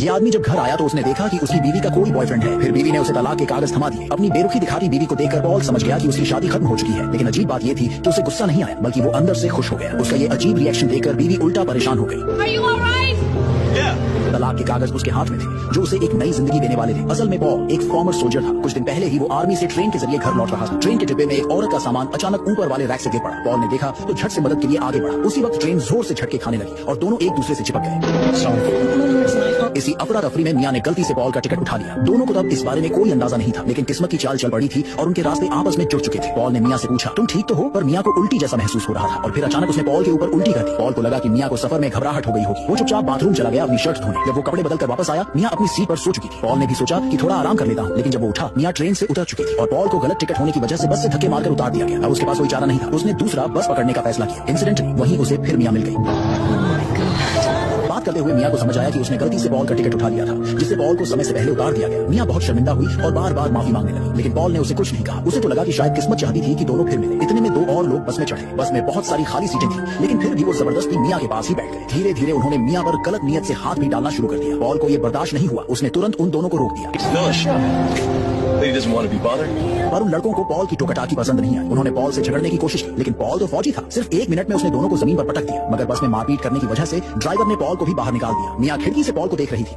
ये आदमी जब घर आया तो उसने देखा कि उसकी बीवी का कोई बॉयफ्रेंड है। फिर बीवी ने उसे तलाक के कागज थमा दिए। अपनी बेरुखी दिखाती बीवी को देखकर पॉल समझ गया कि उसकी शादी खत्म हो चुकी है। लेकिन अजीब बात ये थी कि उसे गुस्सा नहीं आया, बल्कि वो अंदर से खुश हो गया। उसका ये अजीब रिएक्शन देखकर बीवी उल्टा परेशान हो गई। तलाक के कागज उसके हाथ में थे जो उसे एक नई जिंदगी देने वाले थे। असल में पॉल एक फॉर्मर सोल्जर था। कुछ दिन पहले ही वो आर्मी से ट्रेन के जरिए घर लौट रहा था। ट्रेन के डिब्बे में एक औरत का सामान अचानक ऊपर वाले रैक से गिर पड़ा। पॉल ने देखा तो झट से मदद के लिए आगे बढ़ा। उसी वक्त ट्रेन जोर से झटके खाने लगी और दोनों एक दूसरे से चिपक गए। इसी अफरा तफरी में मियां ने गलती से पॉल का टिकट उठा लिया। दोनों को तब इस बारे में कोई अंदाजा नहीं था, लेकिन किस्मत की चाल चल पड़ी थी और उनके रास्ते आपस में जुड़ चुके थे। पॉल ने मियां से पूछा, तुम ठीक तो हो? पर मियां को उल्टी जैसा महसूस हो रहा था और फिर अचानक उसने पॉल के ऊपर उल्टी कर दी। पॉल को लगा कि मियां को सफर में घबराहट हो गई होगी। वो चुपचाप बाथरूम चला गया अपनी शर्ट धोने। जब वो कपड़े बदल कर वापस आया, मियां अपनी सीट पर सो चुकी थी। पॉल ने भी सोचा कि थोड़ा आराम कर लेता हूं, लेकिन जब वो उठा, मियां ट्रेन से उतर चुकी थी और पॉल को गलत टिकट होने की वजह से बस से धक्के मारकर उतार दिया गया। अब उसके पास कोई चारा नहीं था। उसने दूसरा बस पकड़ने का फैसला किया। इंसिडेंटली वहीं उसे फिर मियां मिल गई। बात करते हुए मियां को समझ आया कि उसने गलती से पॉल का टिकट उठा लिया था, जिससे पॉल को समय से पहले उतार दिया गया। मियां बहुत शर्मिंदा हुई और बार बार माफी मांगने लगी, लेकिन पॉल ने उसे कुछ नहीं कहा। उसे तो लगा कि शायद किस्मत चाहती थी कि दोनों फिर मिले। इतने में दो और लोग बस में चढ़े। बस में बहुत सारी खाली सीटें थी, लेकिन फिर भी वो जबरदस्ती मियां के पास ही बैठ गए। धीरे धीरे उन्होंने मियां पर गलत नियत से हाथ भी डालना शुरू कर दिया। पॉल को ये बर्दाश्त नहीं हुआ। उसने तुरंत उन दोनों को रोक दिया। पर उन लड़कों को पॉल की टोकाटाकी पसंद नहीं आई। उन्होंने पॉल से झगड़ने की कोशिश की, लेकिन पॉल तो फौजी था। सिर्फ 1 मिनट में उसने दोनों को जमीन पर पटक दिया। मगर बस में मारपीट करने की वजह से ड्राइवर ने पॉल को भी बाहर निकाल दिया। मियां खिड़की से पॉल को देख रही थी।